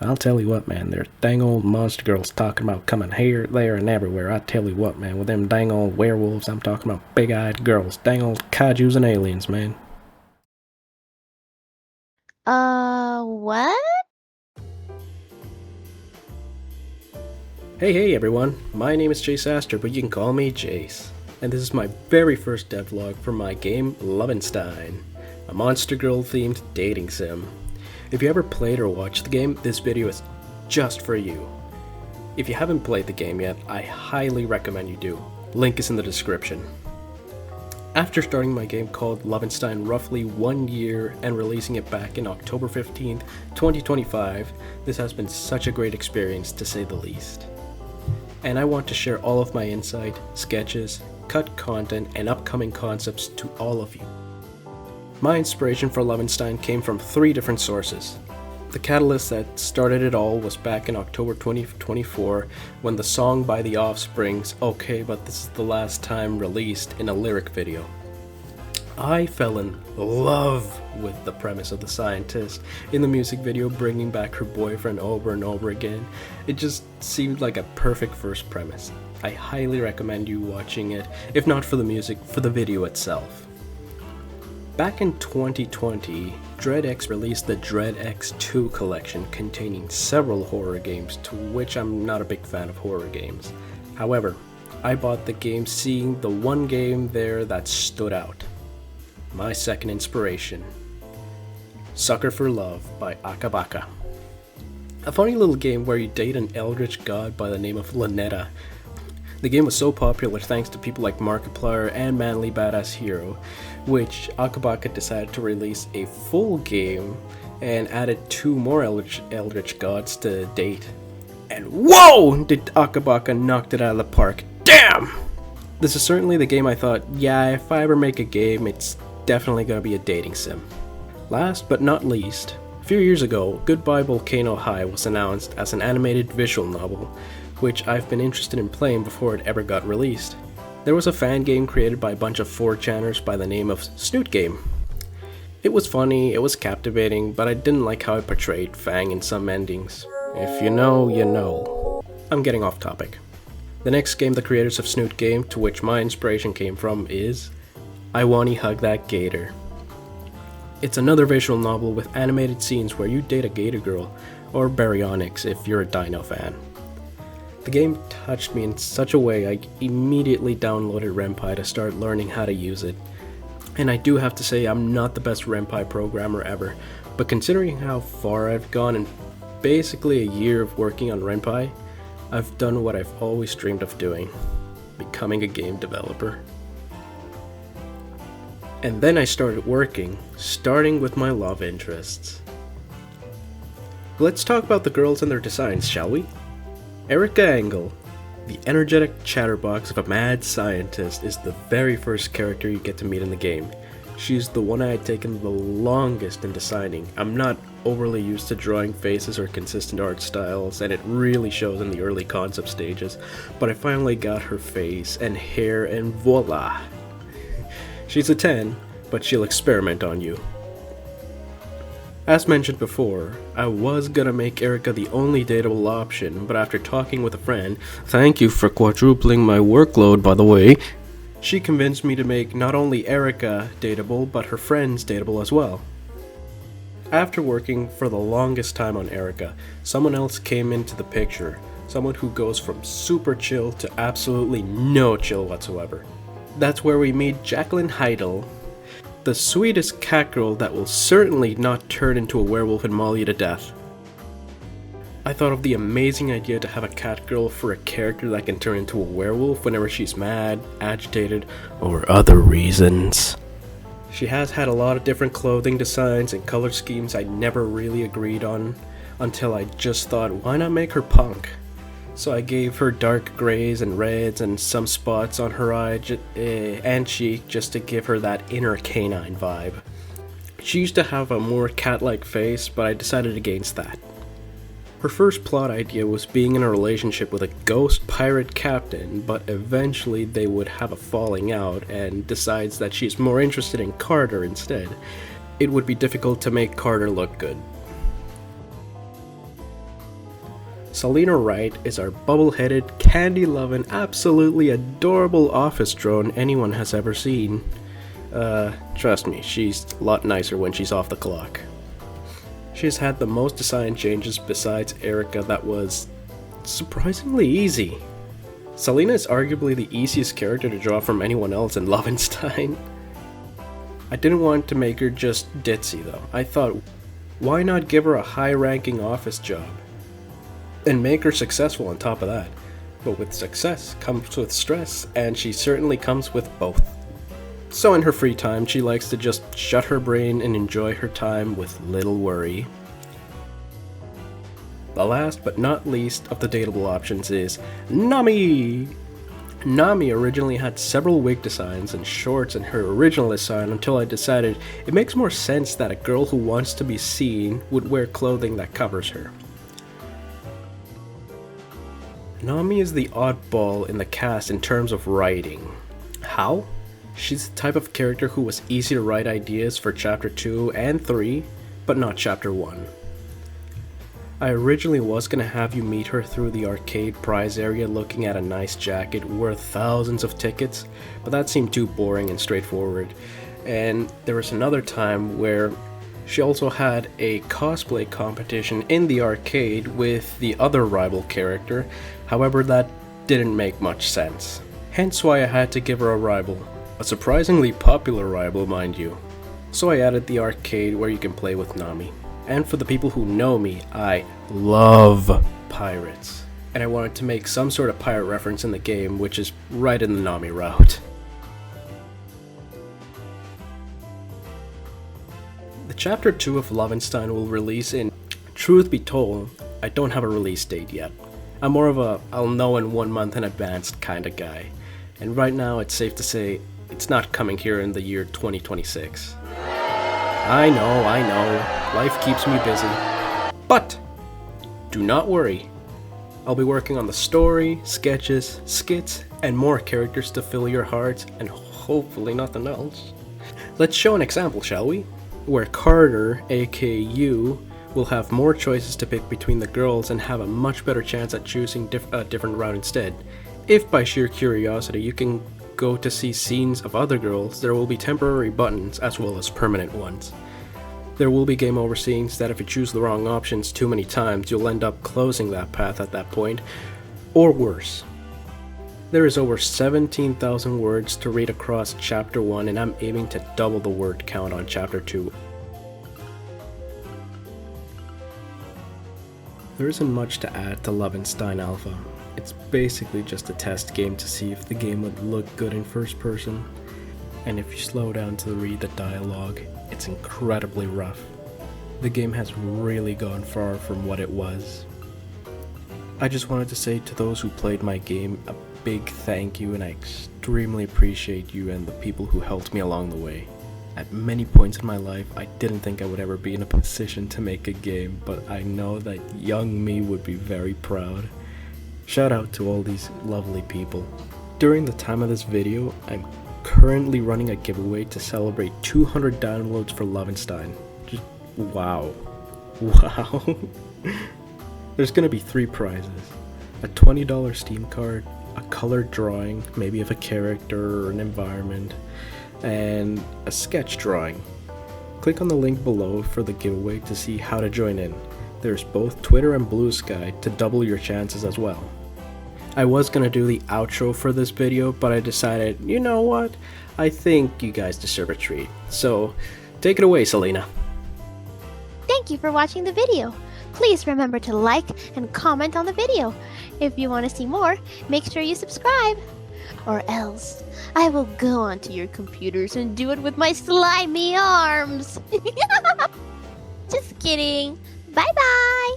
I'll tell you what, man, there's dang old monster girls talking about coming here, there, and everywhere. I tell you what, man, with them dang old werewolves, I'm talking about big-eyed girls, dang old kaijus and aliens, man. What? Hey, everyone, my name is Jace Astor, but you can call me Jace. And this is my very first devlog for my game, Lovin Stein, a monster girl-themed dating sim. If you ever played or watched the game, this video is just for you. If you haven't played the game yet, I highly recommend you do. Link is in the description. After starting my game called Lovin Stein roughly 1 year and releasing it back in October 15th, 2025, this has been such a great experience to say the least. And I want to share all of my insight, sketches, cut content, and upcoming concepts to all of you. My inspiration for Lovin Stein came from 3 different sources. The catalyst that started it all was back in October 2024 when the song by The Offspring's "Okay, But This Is the Last Time" released in a lyric video. I fell in love with the premise of the scientist in the music video bringing back her boyfriend over and over again. It just seemed like a perfect first premise. I highly recommend you watching it, if not for the music, for the video itself. Back in 2020, DreadX released the DreadX 2 collection containing several horror games, to which I'm not a big fan of horror games. However, I bought the game seeing the one game there that stood out. My second inspiration, Sucker for Love by Akabaka. A funny little game where you date an eldritch god by the name of Lynetta. The game was so popular thanks to people like Markiplier and Manly Badass Hero, which Akabaka decided to release a full game and added 2 more eldritch gods to date. And whoa! Did Akabaka knocked it out of the park. Damn! This is certainly the game I thought, yeah, if I ever make a game, it's definitely gonna be a dating sim. Last but not least, a few years ago, Goodbye Volcano High was announced as an animated visual novel, which I've been interested in playing before it ever got released. There was a fan game created by a bunch of 4chaners by the name of Snoot Game. It was funny, it was captivating, but I didn't like how it portrayed Fang in some endings. If you know, you know. I'm getting off topic. The next game the creators of Snoot Game, to which my inspiration came from, is I Wanna Hug That Gator. It's another visual novel with animated scenes where you date a gator girl, or baryonyx if you're a dino fan. The game touched me in such a way I immediately downloaded Ren'Py to start learning how to use it. And I do have to say I'm not the best Ren'Py programmer ever, but considering how far I've gone in basically a year of working on Ren'Py, I've done what I've always dreamed of doing, becoming a game developer. And then I started working, starting with my love interests. Let's talk about the girls and their designs, shall we? Erica Engel, the energetic chatterbox of a mad scientist, is the very first character you get to meet in the game. She's the one I had taken the longest in designing. I'm not overly used to drawing faces or consistent art styles, and it really shows in the early concept stages, but I finally got her face and hair and voila! She's a 10, but she'll experiment on you. As mentioned before, I was gonna make Erica the only dateable option, but after talking with a friend, thank you for quadrupling my workload by the way, she convinced me to make not only Erica dateable, but her friends dateable as well. After working for the longest time on Erica, someone else came into the picture, someone who goes from super chill to absolutely no chill whatsoever. That's where we meet Jacqueline Heidel, the sweetest cat girl that will certainly not turn into a werewolf and maul you to death. I thought of the amazing idea to have a cat girl for a character that can turn into a werewolf whenever she's mad, agitated, or other reasons. She has had a lot of different clothing designs and color schemes I never really agreed on, until I just thought, why not make her punk? So I gave her dark grays and reds and some spots on her eye and cheek just to give her that inner canine vibe. She used to have a more cat-like face, but I decided against that. Her first plot idea was being in a relationship with a ghost pirate captain, but eventually they would have a falling out and decides that she's more interested in Carter instead. It would be difficult to make Carter look good. Selena Wright is our bubble-headed, candy-loving, absolutely adorable office drone anyone has ever seen. Trust me, she's a lot nicer when she's off the clock. She's had the most design changes besides Erica that was surprisingly easy. Selena is arguably the easiest character to draw from anyone else in Lovin Stein. I didn't want to make her just ditzy though. I thought, why not give her a high-ranking office job? And make her successful on top of that. But with success comes with stress, and she certainly comes with both. So in her free time, she likes to just shut her brain and enjoy her time with little worry. The last but not least of the dateable options is Nami! Nami originally had several wig designs and shorts in her original design until I decided it makes more sense that a girl who wants to be seen would wear clothing that covers her. Nami is the oddball in the cast in terms of writing. How? She's the type of character who was easy to write ideas for Chapter 2 and 3, but not Chapter 1. I originally was gonna have you meet her through the arcade prize area looking at a nice jacket worth thousands of tickets, but that seemed too boring and straightforward. And there was another time where she also had a cosplay competition in the arcade with the other rival character, however that didn't make much sense. Hence why I had to give her a rival. A surprisingly popular rival, mind you. So I added the arcade where you can play with Nami. And for the people who know me, I love pirates. And I wanted to make some sort of pirate reference in the game, which is right in the Nami route. The Chapter 2 of Lovin Stein will release in... Truth be told, I don't have a release date yet. I'm more of a I'll know in 1 month in advance kind of guy. And right now it's safe to say it's not coming here in the year 2026. I know, life keeps me busy. But, do not worry. I'll be working on the story, sketches, skits, and more characters to fill your hearts, and hopefully nothing else. Let's show an example, shall we? Where Carter, aka you, will have more choices to pick between the girls and have a much better chance at choosing a different route instead. If by sheer curiosity you can go to see scenes of other girls, there will be temporary buttons as well as permanent ones. There will be game over scenes that if you choose the wrong options too many times, you'll end up closing that path at that point, or worse. There is over 17,000 words to read across Chapter 1 and I'm aiming to double the word count on Chapter 2. There isn't much to add to Lovin Stein Alpha. It's basically just a test game to see if the game would look good in first person, and if you slow down to read the dialogue, it's incredibly rough. The game has really gone far from what it was. I just wanted to say to those who played my game a big thank you, and I extremely appreciate you and the people who helped me along the way. At many points in my life, I didn't think I would ever be in a position to make a game, but I know that young me would be very proud. Shout out to all these lovely people. During the time of this video, I'm currently running a giveaway to celebrate 200 downloads for Lovin Stein. Just wow. Wow. There's gonna be 3 prizes. A $20 Steam card, a colored drawing, maybe of a character or an environment, and a sketch drawing. Click on the link below for the giveaway to see how to join in. There's both Twitter and Blue Sky to double your chances as well. I was gonna do the outro for this video, but I decided, you know what? I think you guys deserve a treat. So, take it away, Selena. Thank you for watching the video. Please remember to like and comment on the video. If you want to see more, make sure you subscribe. Or else, I will go onto your computers and do it with my slimy arms. Just kidding. Bye-bye.